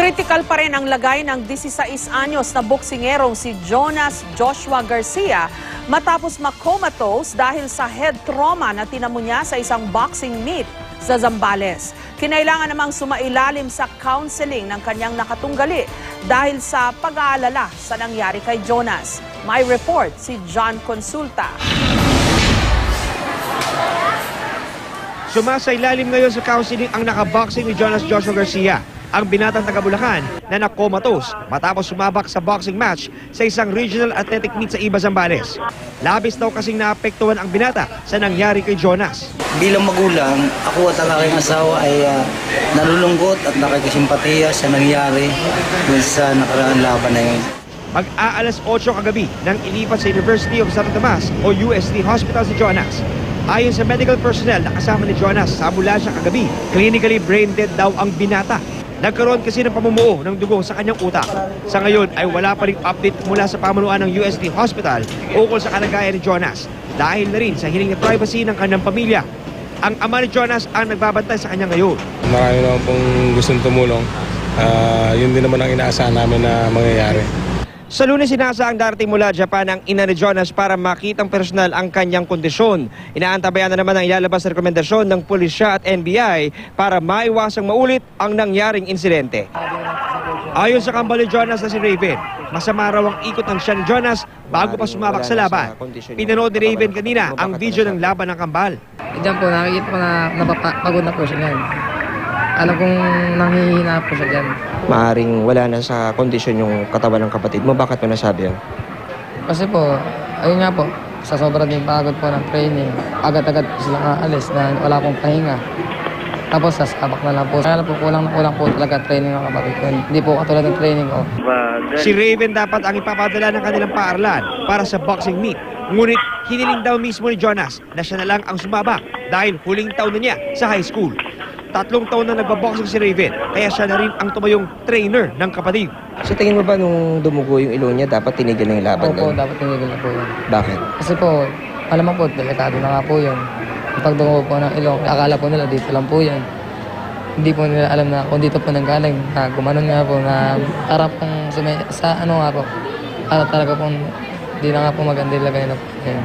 Critical pa rin ang lagay ng 16 anyos na boksingerong si Jonas Joshua Garcia matapos makomatose dahil sa head trauma na tinamo niya sa isang boxing meet sa Zambales. Kinailangan namang sumailalim sa counseling ng kanyang nakatunggali dahil sa pag-aalala sa nangyari kay Jonas. May report si John Consulta. Sumasailalim ngayon sa counseling ang nakaboxing ni Jonas Joshua Garcia, ang binatang taga Bulacan na nakomatose matapos sumabak sa boxing match sa isang regional athletic meet sa Iba, Zambales. Labis daw kasing naapektuhan ang binata sa nangyari kay Jonas. Bilang magulang, ako at ang aking asawa ay nalulungkot at nakikisimpatiya sa nangyari dun sa nakaraang laban na yun. Mag-aalas 8 kagabi nang ilipat sa University of Santo Tomas o UST Hospital si Jonas. Ayon sa medical personnel na kasama ni Jonas sa ambulansya kagabi, clinically brain dead daw ang binata. Nagkaroon kasi ng pamumuo ng dugo sa kanyang utak. Sa ngayon ay wala pa ring update mula sa pamunuan ng UST Hospital ukol sa kalagayan ni Jonas dahil na rin sa hiling na privacy ng kanyang pamilya. Ang ama ni Jonas ang nagbabantay sa kanya ngayon. Marami naman pong gustong tumulong. Yun din naman ang inaasahan namin na mangyayari. Sa Lunes, inaasahang darating mula Japan ang ina ni Jonas para makitang personal ang kanyang kondisyon. Inaantabayan na naman ang ilalabas na rekomendasyon ng pulisya at NBI para maiwasang maulit ang nangyaring insidente. Ayon sa kambal ni Jonas na si Raven, masama raw ang ikot ng siya ni Jonas bago pa sumabak sa laban. Pinanood ni Raven kanina ang video ng laban ng kambal. Diyan po, nakikita ko na napapagod na po siya ngayon. Alam kong nanghihina po siya dyan. Maaring wala na sa kondisyon yung katawan ng kapatid mo. Bakit mo nasabi yan? Kasi po, ayun nga po, sa sobrang din pagod po ng training, agad-agad po silang aalis na wala pong pahinga. Tapos sasabak na lang po. Kaya po, kulang po talaga training ng kapatid ko. Hindi po katulad ng training ko. Si Raven dapat ang ipapadala ng kanilang paaralan para sa boxing meet. Ngunit hiniling daw mismo ni Jonas na siya na lang ang sumabak dahil huling taon na niya sa high school. 3 taon na nagbaboxing si Raven, kaya siya na rin ang tumayong trainer ng kapatid. Sa tingin mo ba nung dumugo yung ilong niya, dapat tinigil na yung laban? Opo, dapat tinigil na po yun. Bakit? Kasi po, alam mo po, delikado na nga po yun. Kapag dumugo po ng ilong, akala po nila dito lang po yan. Hindi po nila alam na kung dito po nanggaling, na gumanon nga po, na harap pong sa ano nga po, harap talaga pong hindi na nga po maganda ilagay na po yun.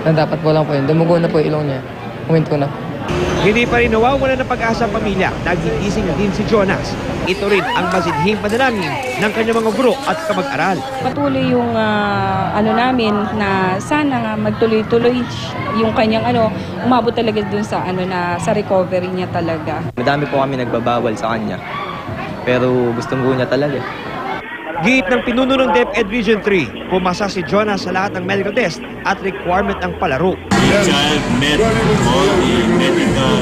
Na dapat po lang po yun, dumugo na po yung ilong niya, huminto na po. Hindi pa rin nawawala ng pag-asa ang pamilya. Nagigising din si Jonas. Ito rin ang masidhing panalangin ng kanyang mga guro at kamag-aral. Patuloy yung namin na sana nga magtuloy-tuloy yung kanyang umabot talaga dun sa na sa recovery niya talaga. Madami po kami nagbabawal sa kanya. Pero gustong niya talaga. Giit ng pinuno ng DepEd Region 3, pumasa si Jonas sa lahat ng medical test at requirement ng palaro. The child met all the medical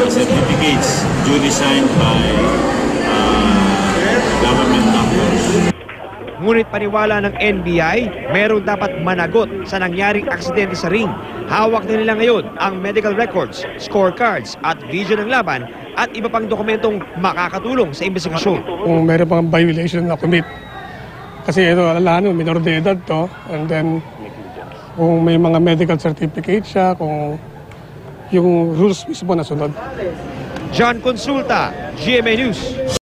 certificates duly signed by government doctors. Ngunit paniwala ng NBI, meron dapat managot sa nangyaring aksidente sa ring. Hawak na nila ngayon ang medical records, scorecards at video ng laban at iba pang dokumentong makakatulong sa investigasyon. Kung meron pang violation na commit. Kasi ito, alalahan mo, minor de edad to. And then, kung may mga medical certificate siya, kung yung rules mismo na sunod. John Consulta, GMA News.